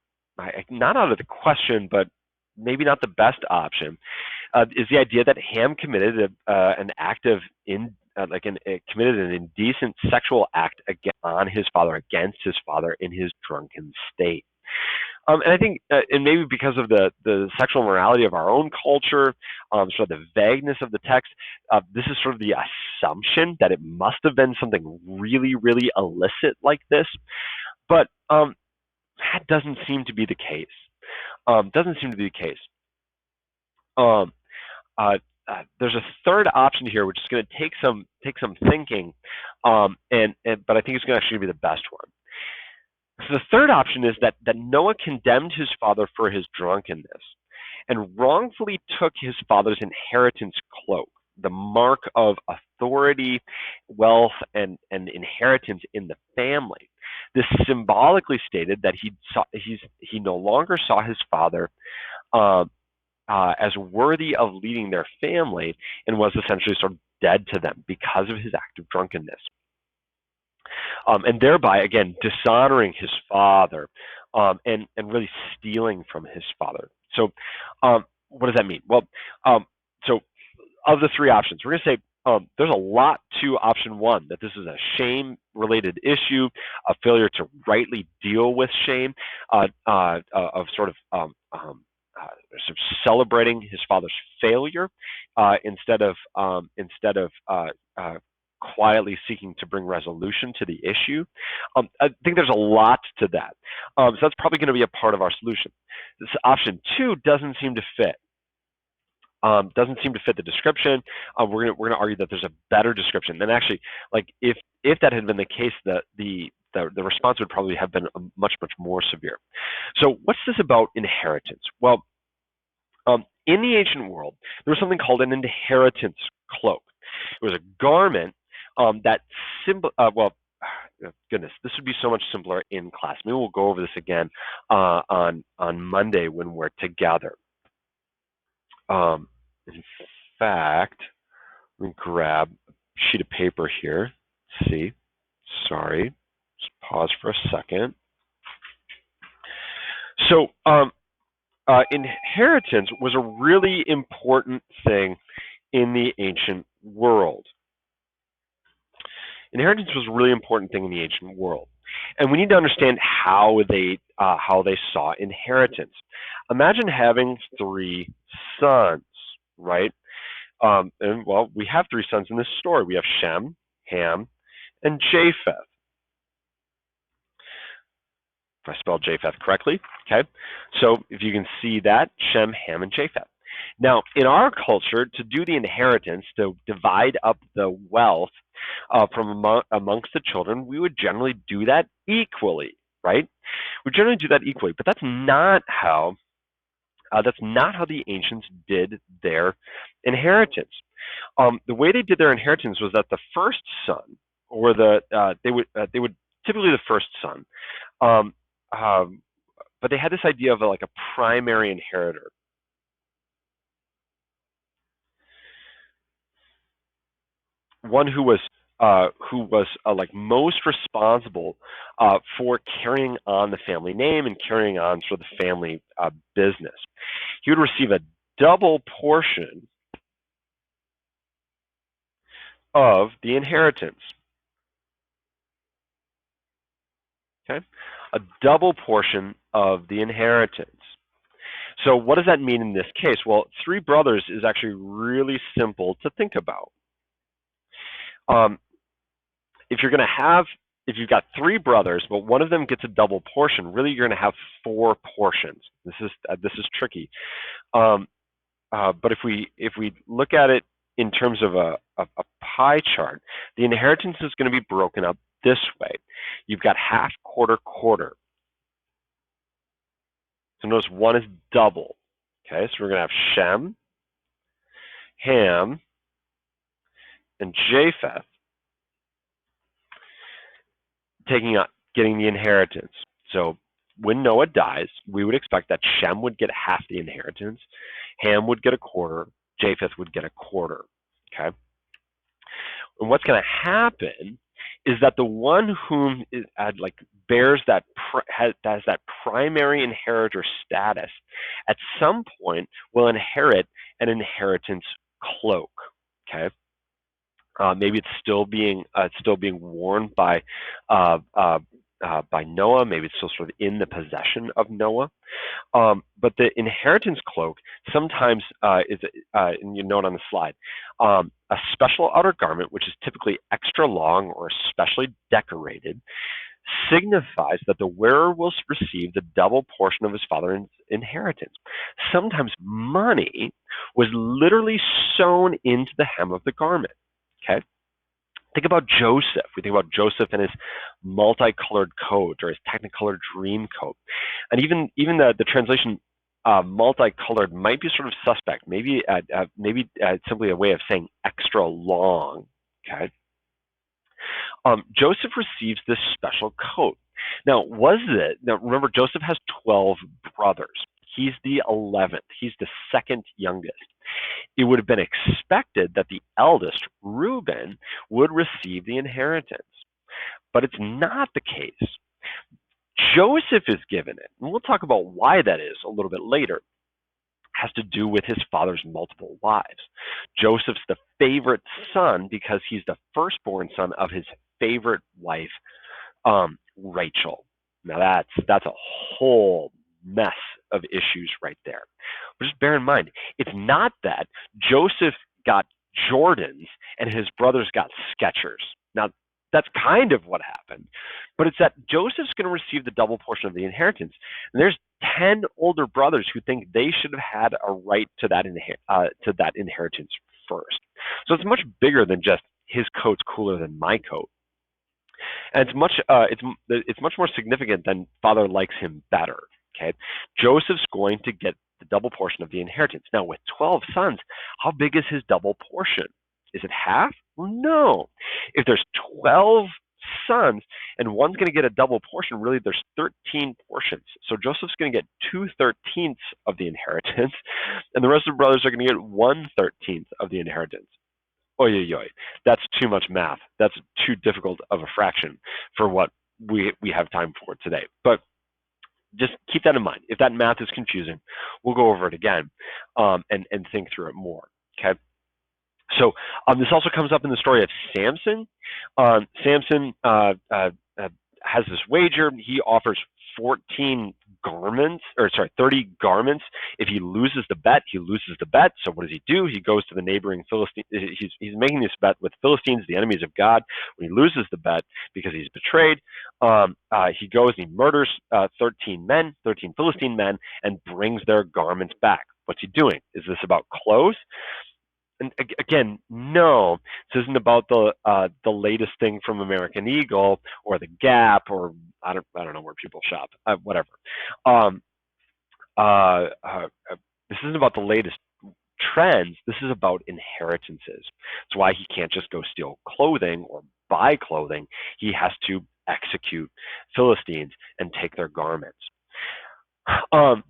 not out of the question, but maybe not the best option, is the idea that Ham committed an act of committed an indecent sexual act against his father in his drunken state. And I think, and maybe because of the sexual morality of our own culture, sort of the vagueness of the text, this is sort of the assumption that it must have been something really, really illicit like this. But that doesn't seem to be the case. There's a third option here, which is going to take some thinking, but I think it's going to actually be the best one. So the third option is that Noah condemned his father for his drunkenness and wrongfully took his father's inheritance cloak, the mark of authority, wealth, and inheritance in the family. This symbolically stated that he no longer saw his father as worthy of leading their family and was essentially sort of dead to them because of his act of drunkenness. And thereby, again, dishonoring his father and really stealing from his father. So what does that mean? Well, so of the three options, we're going to say there's a lot to option one, that this is a shame-related issue, a failure to rightly deal with shame, of celebrating his father's failure instead of quietly seeking to bring resolution to the issue. I think there's a lot to that. So that's probably going to be a part of our solution. This option two doesn't seem to fit. The description. We're gonna argue that there's a better description. And actually, like if that had been the case, the response would probably have been much more severe. So what's this about inheritance? Well, in the ancient world, there was something called an inheritance cloak. It was a garment that goodness, this would be so much simpler in class. Maybe we'll go over this again on Monday when we're together. In fact, let me grab a sheet of paper here. Let's see. Sorry. Just pause for a second. So, inheritance was a really important thing in the ancient world. Inheritance was a really important thing in the ancient world. And we need to understand how they saw inheritance. Imagine having three sons, right? And well, we have three sons in this story. We have Shem, Ham, and Japheth. If I spelled Japheth correctly, okay? So if you can see that, Shem, Ham, and Japheth. Now, in our culture, to do the inheritance, to divide up the wealth amongst the children, we would generally do that equally, right? We generally do that equally, but that's not how the ancients did their inheritance. The way they did their inheritance was that the first son, or they would typically the first son, um, um, but they had this idea of like a primary inheritor, one who was like most responsible for carrying on the family name and carrying on sort of the family business. He would receive a double portion of the inheritance. Okay, a double portion of the inheritance. So what does that mean in this case? Well, three brothers is actually really simple to think about. Um, if you've got three brothers, but one of them gets a double portion, really you're going to have four portions. This is tricky. But if we look at it in terms of a pie chart, the inheritance is going to be broken up this way. You've got half, quarter, quarter. So notice one is double. Okay, so we're going to have Shem, Ham, and Japheth getting the inheritance. So when Noah dies, we would expect that Shem would get half the inheritance, Ham would get a quarter, Japheth would get a quarter. Okay, and what's going to happen is that the one whom bears has that primary inheritor status, at some point will inherit an inheritance cloak. Okay, maybe it's still being worn by Noah. Maybe it's still sort of in the possession of Noah. But the inheritance cloak sometimes is, and you note on the slide, a special outer garment, which is typically extra long or especially decorated, signifies that the wearer will receive the double portion of his father's inheritance. Sometimes money was literally sewn into the hem of the garment. Okay? Think about Joseph. We think about Joseph and his multicolored coat, or his Technicolor dream coat. And even the translation multicolored might be sort of suspect. Maybe simply a way of saying extra long. Okay. Joseph receives this special coat. Now, remember, Joseph has 12 brothers. He's the 11th. He's the second youngest. It would have been expected that the eldest, Reuben, would receive the inheritance. But it's not the case. Joseph is given it, and we'll talk about why that is a little bit later. It has to do with his father's multiple wives. Joseph's the favorite son because he's the firstborn son of his favorite wife, Rachel. Now that's a whole mess of issues right there. But just bear in mind, it's not that Joseph got Jordans and his brothers got Skechers. Now, that's kind of what happened, but it's that Joseph's going to receive the double portion of the inheritance. And there's 10 older brothers who think they should have had a right to that inheritance first. So it's much bigger than just his coat's cooler than my coat. And it's much more significant than father likes him better. Okay, Joseph's going to get the double portion of the inheritance. Now, with 12 sons, how big is his double portion? Is it half? Well, no. If there's 12 sons and one's going to get a double portion, really there's 13 portions. So Joseph's going to get 2/13 of the inheritance, and the rest of the brothers are going to get 1/13 of the inheritance. Oy, oy, oy. That's too much math. That's too difficult of a fraction for what we have time for today. But just keep that in mind. If that math is confusing, we'll go over it again and think through it more. Okay. So this also comes up in the story of Samson. Samson has this wager. He offers 30 garments. If he loses the bet, he loses the bet. So what does he do? He goes to the neighboring Philistine. He's making this bet with Philistines, the enemies of God. When he loses the bet because he's betrayed, he goes and he murders 13 Philistine men, and brings their garments back. What's he doing? Is this about clothes? And again, no, this isn't about the latest thing from American Eagle or the Gap or I don't know where people shop, whatever. Um, uh, uh, this isn't about the latest trends. This is about inheritances. That's why he can't just go steal clothing or buy clothing. He has to execute Philistines and take their garments. Um,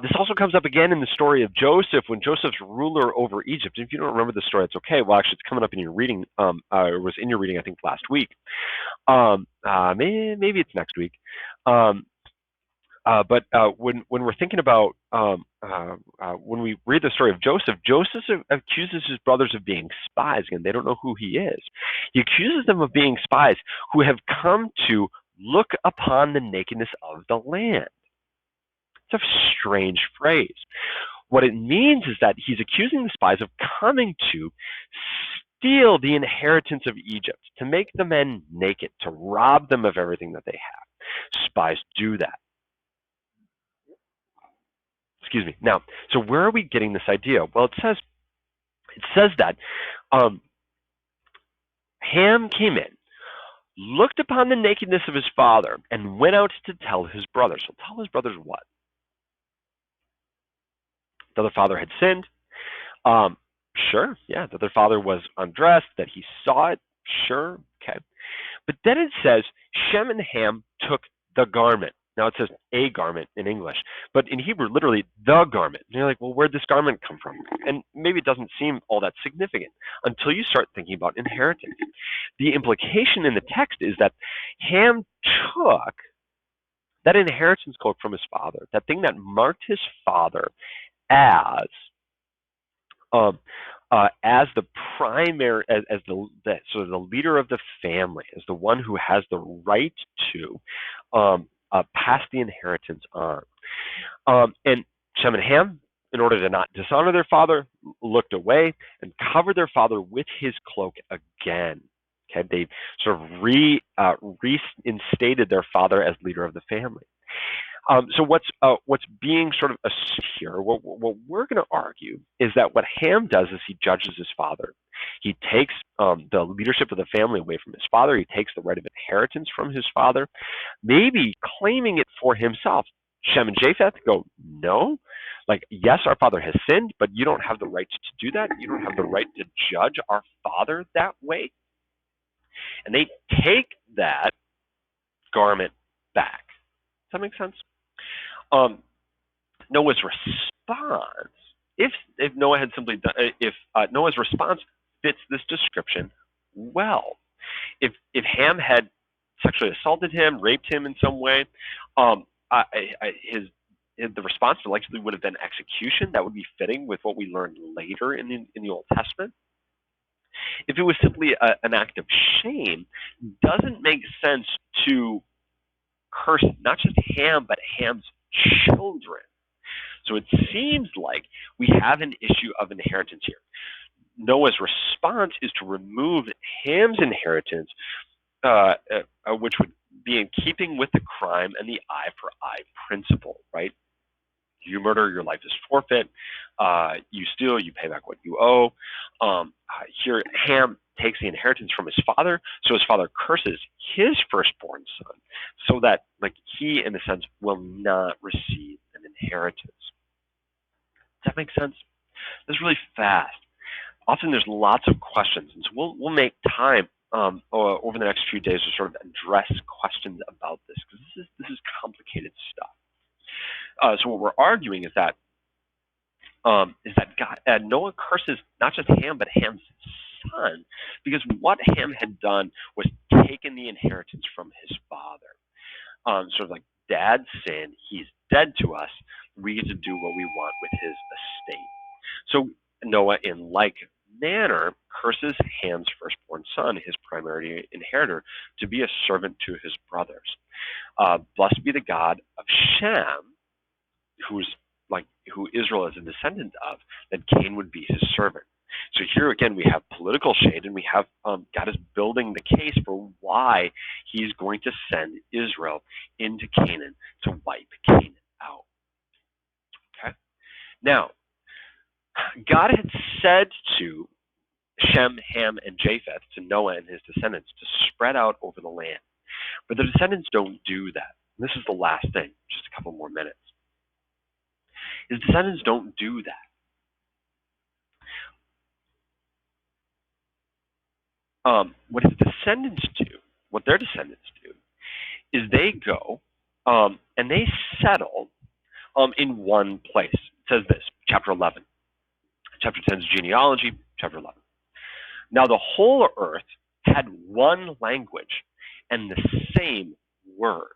this also comes up again in the story of Joseph when Joseph's ruler over Egypt. If you don't remember the story, it's okay. Well, actually, it's coming up in your reading. It was in your reading, I think, last week. Maybe it's next week. But when we're thinking about when we read the story of Joseph, Joseph accuses his brothers of being spies, and they don't know who he is. He accuses them of being spies who have come to look upon the nakedness of the land. It's a strange phrase. What it means is that he's accusing the spies of coming to steal the inheritance of Egypt, to make the men naked, to rob them of everything that they have. Spies do that. Excuse me. Now, so where are we getting this idea? Well, it says that Ham came in, looked upon the nakedness of his father, and went out to tell his brothers. So tell his brothers what? That their father had sinned. Sure, yeah, that their father was undressed, that he saw it. Sure, okay. But then it says Shem and Ham took the garment. Now it says a garment in English, but in Hebrew, literally the garment. And you're like, well, where'd this garment come from? And maybe it doesn't seem all that significant until you start thinking about inheritance. The implication in the text is that Ham took that inheritance cloak from his father, that thing that marked his father as the primary, as the sort of the leader of the family, as the one who has the right to pass the inheritance on. And Shem and Ham, in order to not dishonor their father, looked away and covered their father with his cloak again. Okay, they sort of reinstated their father as leader of the family. So what's being sort of assumed here, what we're going to argue is that what Ham does is he judges his father. He takes the leadership of the family away from his father. He takes the right of inheritance from his father, maybe claiming it for himself. Shem and Japheth go, no, like, yes, our father has sinned, but you don't have the right to do that. You don't have the right to judge our father that way. And they take that garment back. Does that make sense? Noah's response, if Noah had simply done, if Noah's response fits this description well, if Ham had sexually assaulted him, raped him in some way, the response likely would have been execution. That would be fitting with what we learned later in the Old Testament. If it was simply an act of shame, doesn't make sense to curse not just Ham, but Ham's children. So it seems like we have an issue of inheritance here. Noah's response is to remove Ham's inheritance, which would be in keeping with the crime and the eye for eye principle, right? You murder, your life is forfeit. You steal, you pay back what you owe. Here, Ham takes the inheritance from his father, so his father curses his firstborn son, so that, like, he, in a sense, will not receive an inheritance. Does that make sense? This is really fast. Often there's lots of questions, and so we'll make time over the next few days to sort of address questions about this, because this is complicated stuff. So what we're arguing is that God, Noah curses not just Ham, but Ham's son, because what Ham had done was taken the inheritance from his father. Sort of like, Dad sinned, he's dead to us, we get to do what we want with his estate. So Noah, in like manner, curses Ham's firstborn son, his primary inheritor, to be a servant to his brothers. Blessed be the God of Shem, who Israel is a descendant of, that Cain would be his servant. So here again we have political shade, and we have God is building the case for why he's going to send Israel into Canaan to wipe Canaan out. Okay. Now, God had said to Shem, Ham, and Japheth, to Noah and his descendants, to spread out over the land. But the descendants don't do that. And this is the last thing, just a couple more minutes. His descendants don't do that. What his descendants do, what their descendants do, is they go and they settle in one place. It says this, chapter 11. Chapter 10 is genealogy, chapter 11. Now the whole earth had one language and the same words.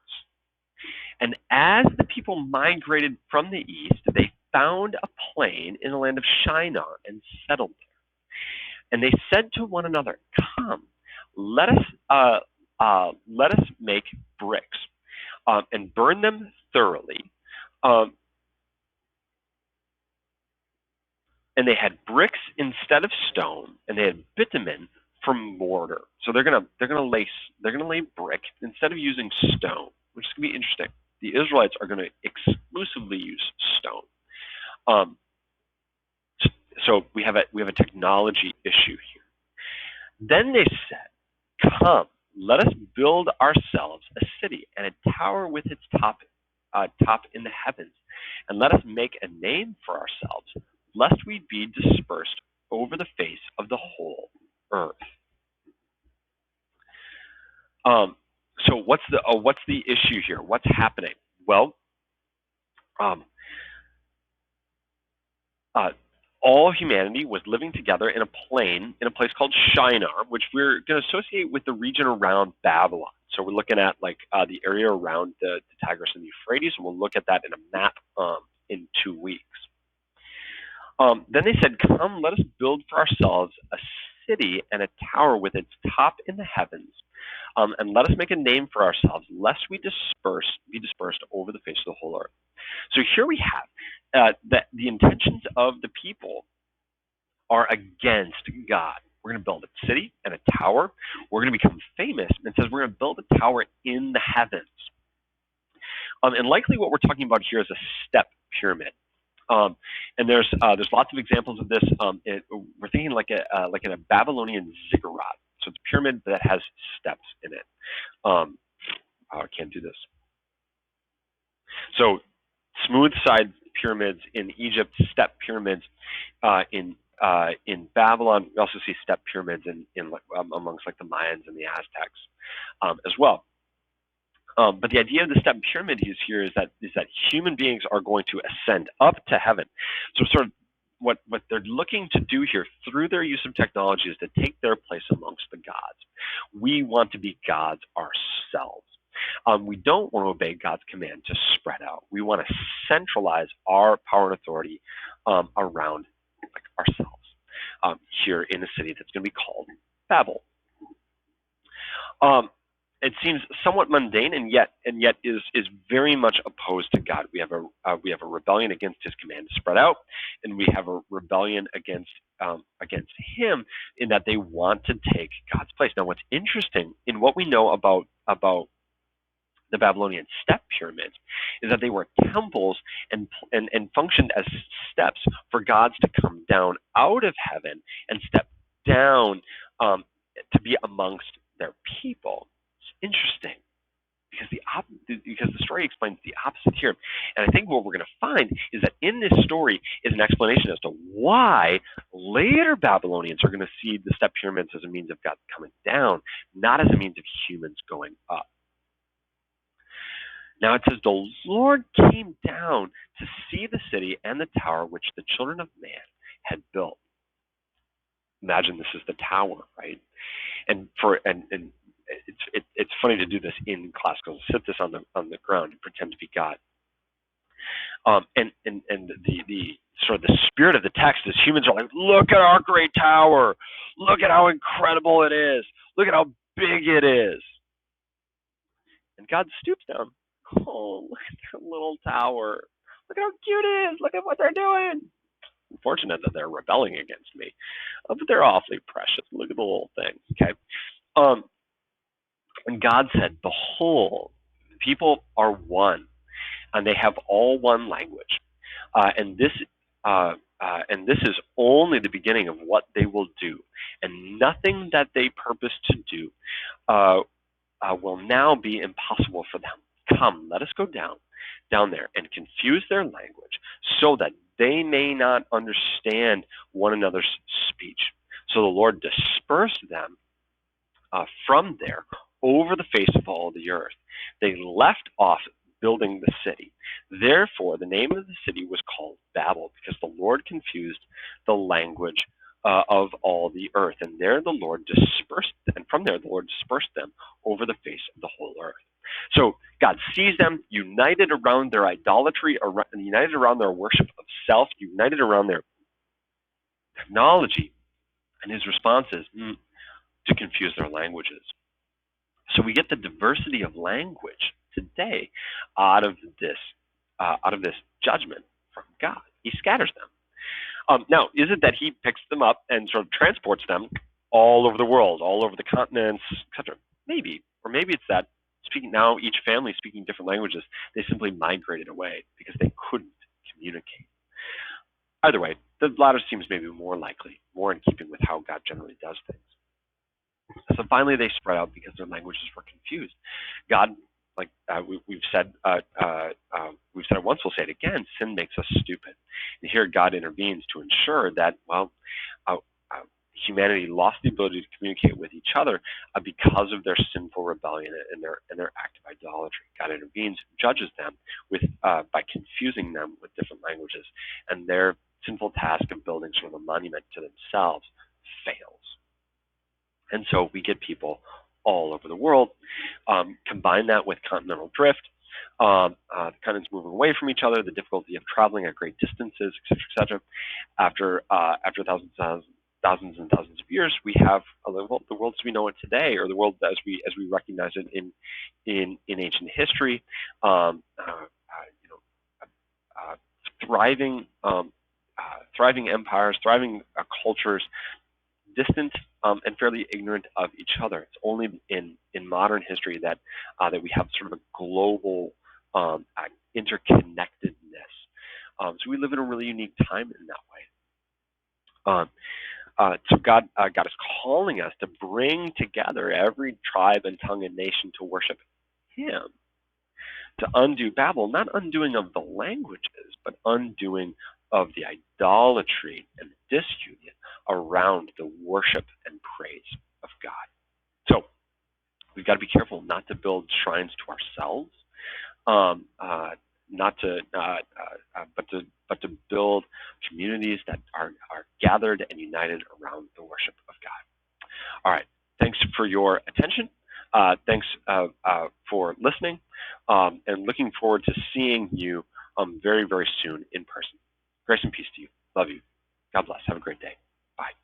And as the people migrated from the east, they found a plain in the land of Shinar and settled there. And they said to one another, "Come, let us make bricks and burn them thoroughly." And they had bricks instead of stone, and they had bitumen for mortar. So they're gonna lay brick instead of using stone, which is gonna be interesting. The Israelites are going to exclusively use stone. So we have a technology issue here. Then they said, "Come, let us build ourselves a city and a tower with its top in the heavens, and let us make a name for ourselves, lest we be dispersed over the face of the whole earth." So what's the issue here? What's happening? Well, all humanity was living together in a plain, in a place called Shinar, which we're going to associate with the region around Babylon. So we're looking at like the area around the Tigris and the Euphrates, and we'll look at that in a map in 2 weeks. Then they said, "Come, let us build for ourselves a city and a tower with its top in the heavens, and let us make a name for ourselves, lest we be dispersed over the face of the whole earth." So here we have that the intentions of the people are against God. We're going to build a city and a tower. We're going to become famous. And it says we're going to build a tower in the heavens. And likely what we're talking about here is a step pyramid. And there's lots of examples of this. We're thinking like in a Babylonian ziggurat. So it's a pyramid that has steps in it. I can't do this. So smooth side pyramids in Egypt, step pyramids in Babylon. We also see step pyramids in amongst like the Mayans and the Aztecs as well. But the idea of the step pyramid here is that human beings are going to ascend up to heaven. So sort of what they're looking to do here through their use of technology is to take their place amongst the gods. We want to be gods ourselves. We don't want to obey God's command to spread out. We want to centralize our power and authority around like ourselves here in a city that's going to be called Babel. It seems somewhat mundane, and yet is very much opposed to God. We have a rebellion against His command to spread out, and we have a rebellion against Him in that they want to take God's place. Now, what's interesting in what we know about the Babylonian step pyramids is that they were temples and functioned as steps for gods to come down out of heaven and step down to be amongst their people. It's interesting because the story explains the opposite here. And I think what we're going to find is that in this story is an explanation as to why later Babylonians are going to see the step pyramids as a means of God coming down, not as a means of humans going up. Now it says, "The Lord came down to see the city and the tower which the children of man had built." Imagine this is the tower, right? And it's funny to do this in class because sit this on the ground and pretend to be God. And the sort of the spirit of the text is humans are like, "Look at our great tower. Look at how incredible it is. Look at how big it is." And God stoops down. "Oh, look at their little tower. Look at how cute it is. Look at what they're doing." Unfortunate that they're rebelling against me, but they're awfully precious. Look at the little thing. Okay. And God said, "Behold, the people are one, and they have all one language, and this and this is only the beginning of what they will do, and nothing that they purpose to do will now be impossible for them. Come, let us go down there and confuse their language so that they may not understand one another's speech. So the Lord dispersed them from there over the face of all the earth. They left off building the city. Therefore, the name of the city was called Babel, because the Lord confused the language of all the earth. And there the Lord dispersed them, and from there the Lord dispersed them over the face of the whole earth. So God sees them united around their idolatry, united around their worship of self, united around their technology, and his response is to confuse their languages. So we get the diversity of language today out of this judgment from God. He scatters them. Now, is it that he picks them up and sort of transports them all over the world, all over the continents, etc.? Maybe. Or maybe it's that now each family speaking different languages, they simply migrated away because they couldn't communicate. Either way, the latter seems maybe more likely, more in keeping with how God generally does things. So finally, they spread out because their languages were confused. God, like we've said it once, we'll say it again, sin makes us stupid. And here God intervenes to ensure that, humanity lost the ability to communicate with each other because of their sinful rebellion and their act of idolatry. God intervenes, judges them by confusing them with different languages, and their sinful task of building sort of a monument to themselves fails. And so we get people all over the world. Combine that with continental drift, the continents moving away from each other, the difficulty of traveling at great distances, etc., etc. After thousands and thousands of years, we have the world as we know it today, or the world as we recognize it in ancient history. Thriving empires, thriving cultures, distant and fairly ignorant of each other. It's only in modern history that we have sort of a global interconnectedness. So we live in a really unique time in that way. So God is calling us to bring together every tribe and tongue and nation to worship Him, to undo Babel, not undoing of the languages, but undoing of the idolatry and disunion around the worship and praise of God. So we've got to be careful not to build shrines to ourselves, but to build communities that are gathered and united around the worship of God. All right. Thanks for your attention. Thanks for listening, and looking forward to seeing you very, very soon in person. Grace and peace to you. Love you. God bless. Have a great day. Bye.